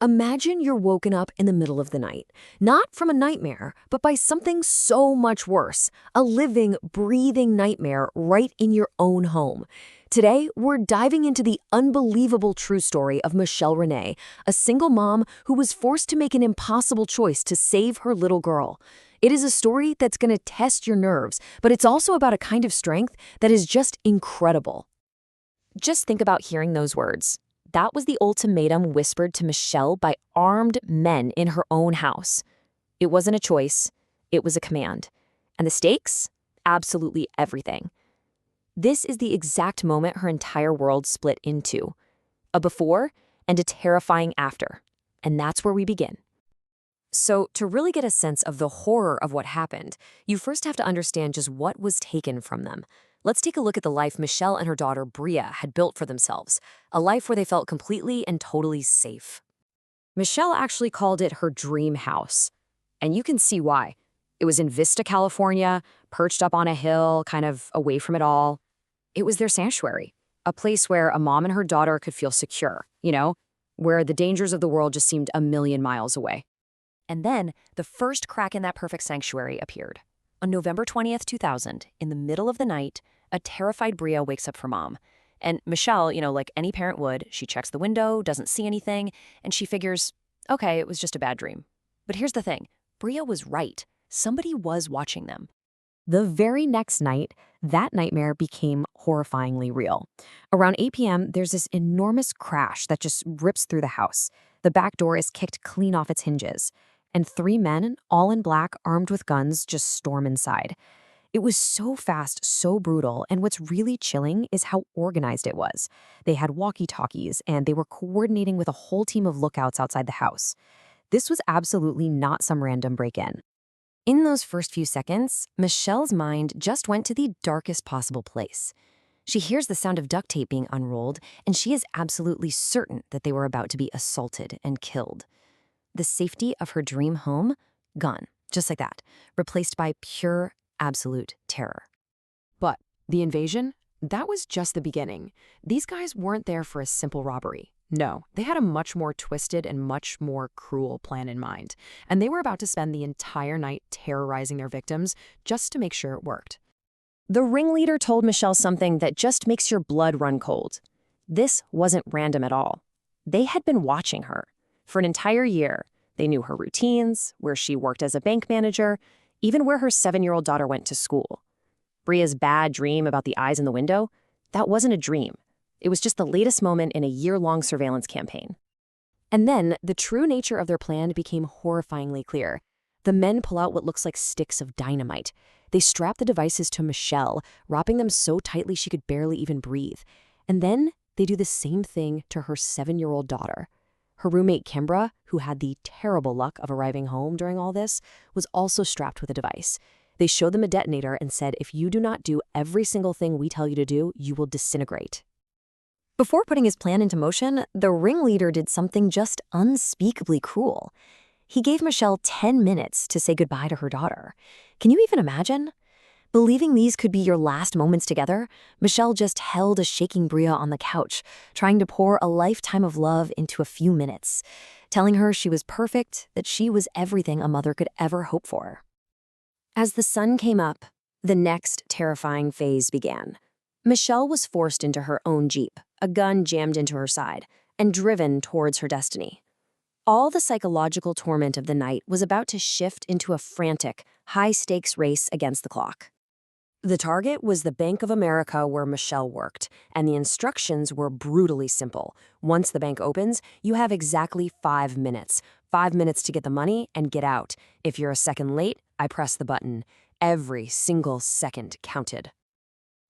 Imagine you're woken up in the middle of the night, not from a nightmare, but by something so much worse, a living, breathing nightmare right in your own home. Today, we're diving into the unbelievable true story of Michelle Renee, a single mom who was forced to make an impossible choice to save her little girl. It is a story that's going to test your nerves, but it's also about a kind of strength that is just incredible. Just think about hearing those words. That was the ultimatum whispered to Michelle by armed men in her own house. It wasn't a choice, it was a command. And the stakes? Absolutely everything. This is the exact moment her entire world split into. A before and a terrifying after. And that's where we begin. So, to really get a sense of the horror of what happened, you first have to understand just what was taken from them. Let's take a look at the life Michelle and her daughter Bria had built for themselves, a life where they felt completely and totally safe. Michelle actually called it her dream house. And you can see why. It was in Vista, California, perched up on a hill, kind of away from it all. It was their sanctuary, a place where a mom and her daughter could feel secure, where the dangers of the world just seemed a million miles away. And then the first crack in that perfect sanctuary appeared. On November 20th, 2000, in the middle of the night, a terrified Bria wakes up for mom. And Michelle, like any parent would, she checks the window, doesn't see anything, and she figures, okay, it was just a bad dream. But here's the thing. Bria was right. Somebody was watching them. The very next night, that nightmare became horrifyingly real. Around 8 p.m., there's this enormous crash that just rips through the house. The back door is kicked clean off its hinges. And 3 men, all in black, armed with guns, just storm inside. It was so fast, so brutal, and what's really chilling is how organized it was. They had walkie-talkies, and they were coordinating with a whole team of lookouts outside the house. This was absolutely not some random break-in. In those first few seconds, Michelle's mind just went to the darkest possible place. She hears the sound of duct tape being unrolled, and she is absolutely certain that they were about to be assaulted and killed. The safety of her dream home, gone, just like that, replaced by pure, absolute terror. But the invasion? That was just the beginning. These guys weren't there for a simple robbery. No, they had a much more twisted and much more cruel plan in mind. And they were about to spend the entire night terrorizing their victims just to make sure it worked. The ringleader told Michelle something that just makes your blood run cold. This wasn't random at all. They had been watching her. For an entire year, they knew her routines, where she worked as a bank manager, even where her 7-year-old daughter went to school. Bria's bad dream about the eyes in the window, that wasn't a dream. It was just the latest moment in a year-long surveillance campaign. And then, the true nature of their plan became horrifyingly clear. The men pull out what looks like sticks of dynamite. They strap the devices to Michelle, wrapping them so tightly she could barely even breathe. And then, they do the same thing to her 7-year-old daughter. Her roommate, Kimbra, who had the terrible luck of arriving home during all this, was also strapped with a device. They showed them a detonator and said, if you do not do every single thing we tell you to do, you will disintegrate. Before putting his plan into motion, the ringleader did something just unspeakably cruel. He gave Michelle 10 minutes to say goodbye to her daughter. Can you even imagine? Believing these could be your last moments together, Michelle just held a shaking Bria on the couch, trying to pour a lifetime of love into a few minutes, telling her she was perfect, that she was everything a mother could ever hope for. As the sun came up, the next terrifying phase began. Michelle was forced into her own Jeep, a gun jammed into her side, and driven towards her destiny. All the psychological torment of the night was about to shift into a frantic, high-stakes race against the clock. The target was the Bank of America where Michelle worked, and the instructions were brutally simple. Once the bank opens, you have exactly 5 minutes. 5 minutes to get the money and get out. If you're a second late, I press the button. Every single second counted.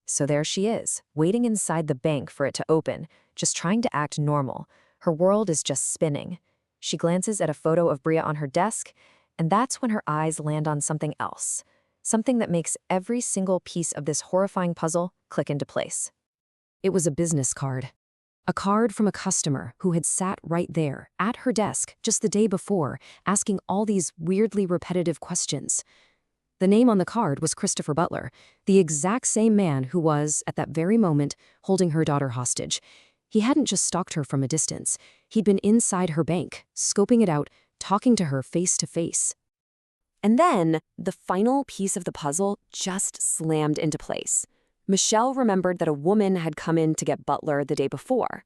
So there she is, waiting inside the bank for it to open, just trying to act normal. Her world is just spinning. She glances at a photo of Bria on her desk, and that's when her eyes land on something else. Something that makes every single piece of this horrifying puzzle click into place. It was a business card. A card from a customer who had sat right there, at her desk, just the day before, asking all these weirdly repetitive questions. The name on the card was Christopher Butler, the exact same man who was, at that very moment, holding her daughter hostage. He hadn't just stalked her from a distance. He'd been inside her bank, scoping it out, talking to her face to face. And then, the final piece of the puzzle just slammed into place. Michelle remembered that a woman had come in to get Butler the day before.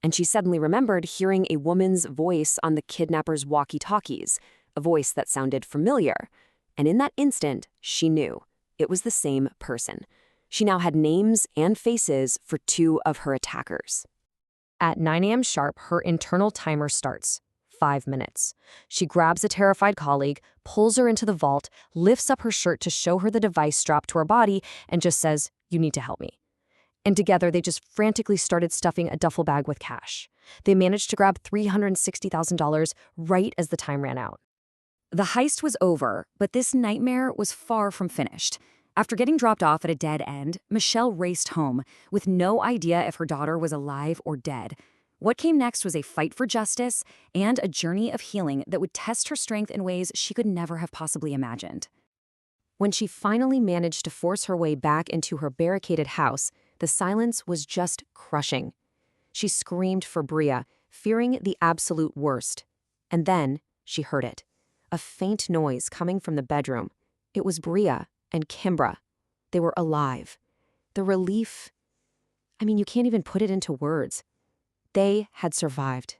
And she suddenly remembered hearing a woman's voice on the kidnapper's walkie-talkies, a voice that sounded familiar. And in that instant, she knew. It was the same person. She now had names and faces for two of her attackers. At 9 a.m. sharp, her internal timer starts. 5 minutes. She grabs a terrified colleague, pulls her into the vault, lifts up her shirt to show her the device strapped to her body, and just says, "You need to help me." And together, they just frantically started stuffing a duffel bag with cash. They managed to grab $360,000 right as the time ran out. The heist was over, but this nightmare was far from finished. After getting dropped off at a dead end, Michelle raced home, with no idea if her daughter was alive or dead. What came next was a fight for justice and a journey of healing that would test her strength in ways she could never have possibly imagined. When she finally managed to force her way back into her barricaded house, the silence was just crushing. She screamed for Bria, fearing the absolute worst. And then she heard it. A faint noise coming from the bedroom. It was Bria and Kimbra. They were alive. The relief, you can't even put it into words. They had survived.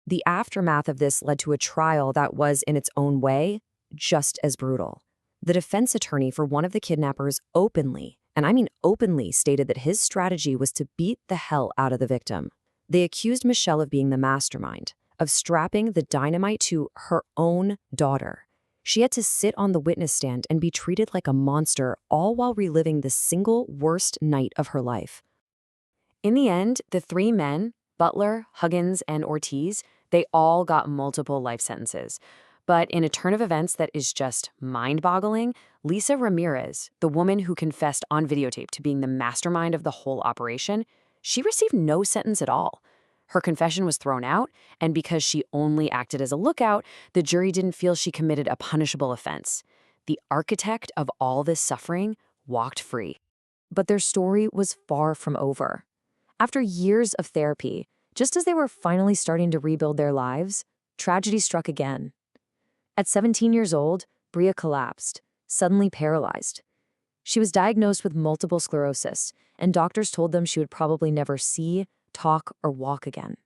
The aftermath of this led to a trial that was, in its own way, just as brutal. The defense attorney for one of the kidnappers openly, and I mean openly, stated that his strategy was to beat the hell out of the victim. They accused Michelle of being the mastermind, of strapping the dynamite to her own daughter. She had to sit on the witness stand and be treated like a monster, all while reliving the single worst night of her life. In the end, the three men, Butler, Huggins, and Ortiz, they all got multiple life sentences. But in a turn of events that is just mind-boggling, Lisa Ramirez, the woman who confessed on videotape to being the mastermind of the whole operation, she received no sentence at all. Her confession was thrown out, and because she only acted as a lookout, the jury didn't feel she committed a punishable offense. The architect of all this suffering walked free. But their story was far from over. After years of therapy, just as they were finally starting to rebuild their lives, tragedy struck again. At 17 years old, Bria collapsed, suddenly paralyzed. She was diagnosed with multiple sclerosis, and doctors told them she would probably never see, talk, or walk again.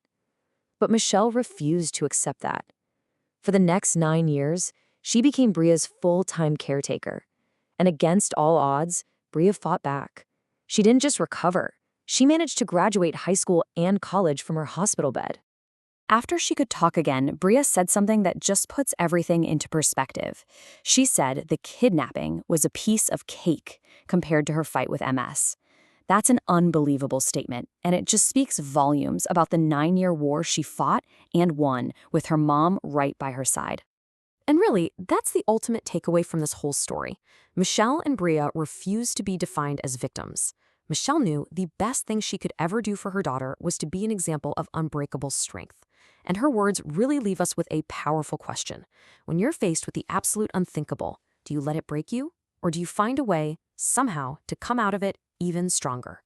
But Michelle refused to accept that. For the next 9 years, she became Bria's full-time caretaker. And against all odds, Bria fought back. She didn't just recover. She managed to graduate high school and college from her hospital bed. After she could talk again, Bria said something that just puts everything into perspective. She said the kidnapping was a piece of cake compared to her fight with MS. That's an unbelievable statement, and it just speaks volumes about the 9-year war she fought and won with her mom right by her side. And really, that's the ultimate takeaway from this whole story. Michelle and Bria refused to be defined as victims. Michelle knew the best thing she could ever do for her daughter was to be an example of unbreakable strength. And her words really leave us with a powerful question. When you're faced with the absolute unthinkable, do you let it break you? Or do you find a way, somehow, to come out of it even stronger?